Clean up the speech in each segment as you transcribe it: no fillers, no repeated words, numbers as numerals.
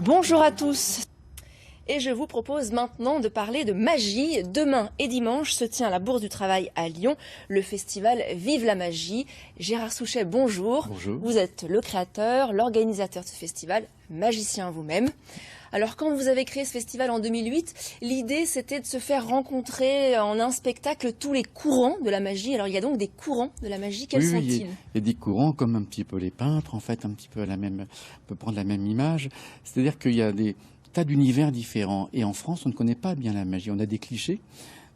Bonjour à tous et je vous propose maintenant de parler de magie. Demain et dimanche se tient à la Bourse du Travail à Lyon le festival Vive la Magie. Gérard Souchet, bonjour. Bonjour. Vous êtes le créateur, l'organisateur de ce festival, magicien vous-même. Alors quand vous avez créé ce festival en 2008, l'idée c'était de se faire rencontrer en un spectacle tous les courants de la magie. Alors il y a donc des courants de la magie, quels sont-ils? Il y a des courants comme un petit peu les peintres, en fait, un petit peu on peut prendre la même image. C'est-à-dire qu'il y a des tas d'univers différents. Et en France, on ne connaît pas bien la magie. On a des clichés.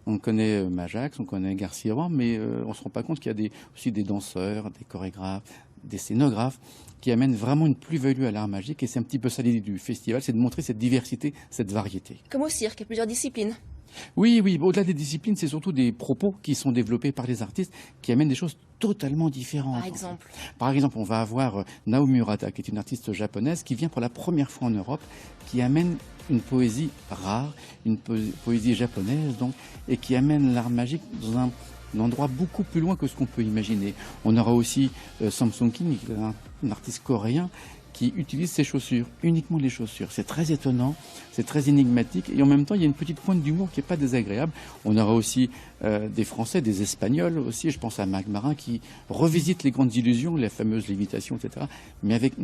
On connaît Majax, on connaît Garcia, mais on ne se rend pas compte qu'il y a aussi des danseurs, des chorégraphes, des scénographes qui amènent vraiment une plus-value à l'art magique. Et c'est un petit peu ça l'idée du festival, c'est de montrer cette diversité, cette variété. Comme au cirque, il y a plusieurs disciplines. Oui, au-delà des disciplines, c'est surtout des propos qui sont développés par les artistes qui amènent des choses totalement différentes. Par exemple, on va avoir Naomi Murata, qui est une artiste japonaise qui vient pour la première fois en Europe, qui amène une poésie rare, une poésie japonaise, donc, et qui amène l'art magique dans un endroit beaucoup plus loin que ce qu'on peut imaginer. On aura aussi Samsung King, un artiste coréen, qui utilise ses chaussures, uniquement les chaussures. C'est très étonnant, c'est très énigmatique, et en même temps, il y a une petite pointe d'humour qui n'est pas désagréable. On aura aussi des Français, des Espagnols aussi, je pense à Marc Marin, qui revisite les grandes illusions, les fameuses lévitations, etc., mais avec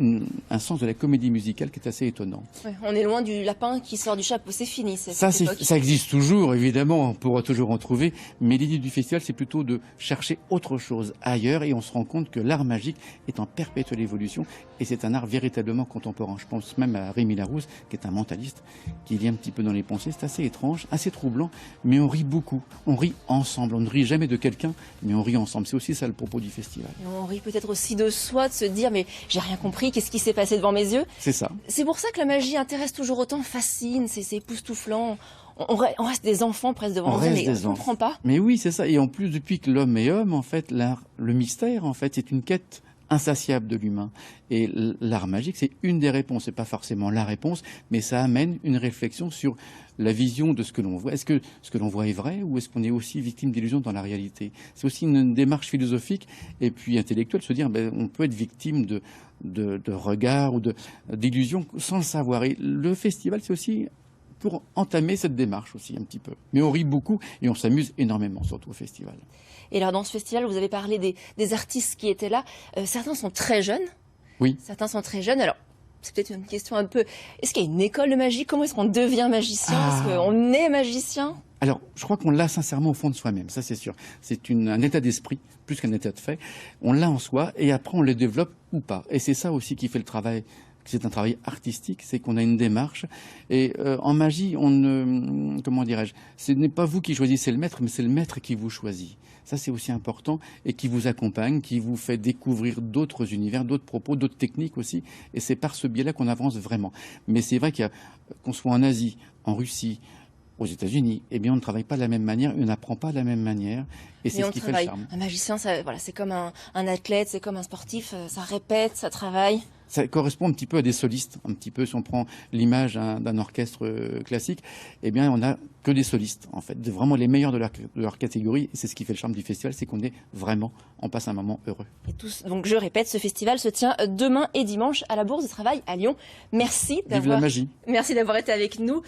un sens de la comédie musicale qui est assez étonnant. Ouais, on est loin du lapin qui sort du chapeau, c'est fini. Ça existe toujours, évidemment, on pourra toujours en trouver, mais l'idée du festival, c'est plutôt de chercher autre chose ailleurs, et on se rend compte que l'art magique est en perpétuelle évolution, et c'est un art véritablement contemporain. Je pense même à Rémi Larousse, qui est un mentaliste, qui lit un petit peu dans les pensées. C'est assez étrange, assez troublant, mais on rit beaucoup. On rit ensemble. On ne rit jamais de quelqu'un, mais on rit ensemble. C'est aussi ça le propos du festival. Et on rit peut-être aussi de soi, de se dire mais j'ai rien compris, qu'est-ce qui s'est passé devant mes yeux? C'est ça. C'est pour ça que la magie intéresse toujours autant, fascine, c'est époustouflant. On reste des enfants presque devant nous, mais on ne comprend pas. Mais oui, c'est ça. Et en plus, depuis que l'homme est homme, en fait, le mystère, en fait, c'est une quête insatiable de l'humain. Et l'art magique, c'est une des réponses. C'est pas forcément la réponse, mais ça amène une réflexion sur la vision de ce que l'on voit. Est-ce que ce que l'on voit est vrai, ou est-ce qu'on est aussi victime d'illusions dans la réalité? C'est aussi une démarche philosophique et puis intellectuelle, se dire on peut être victime de regards ou d'illusions sans le savoir. Et le festival, c'est aussi pour entamer cette démarche aussi un petit peu. Mais on rit beaucoup et on s'amuse énormément, surtout au festival. Et alors dans ce festival, vous avez parlé des artistes qui étaient là. Certains sont très jeunes. Oui. Certains sont très jeunes. Alors, c'est peut-être une question un peu... Est-ce qu'il y a une école de magie? Comment est-ce qu'on devient magicien? Est-ce qu'on est magicien? Alors, je crois qu'on l'a sincèrement au fond de soi-même, ça c'est sûr. C'est un état d'esprit, plus qu'un état de fait. On l'a en soi et après on le développe ou pas. Et c'est ça aussi qui fait le travail. C'est un travail artistique, c'est qu'on a une démarche. Et en magie, comment dirais-je, ce n'est pas vous qui choisissez le maître, mais c'est le maître qui vous choisit. Ça, c'est aussi important et qui vous accompagne, qui vous fait découvrir d'autres univers, d'autres propos, d'autres techniques aussi. Et c'est par ce biais-là qu'on avance vraiment. Mais c'est vrai qu'on soit en Asie, en Russie, aux États-Unis, eh bien, on ne travaille pas de la même manière, on n'apprend pas de la même manière, et c'est ce qui fait le charme. Un magicien, c'est comme un athlète, c'est comme un sportif, ça répète, ça travaille. Ça correspond un petit peu à des solistes, un petit peu, si on prend l'image d'un orchestre classique, eh bien, on n'a que des solistes, en fait, vraiment les meilleurs de leur catégorie, et c'est ce qui fait le charme du festival, c'est qu'on est vraiment, on passe un moment heureux. Donc, je répète, ce festival se tient demain et dimanche à la Bourse du Travail à Lyon. Merci Vive la magie. Merci d'avoir été avec nous.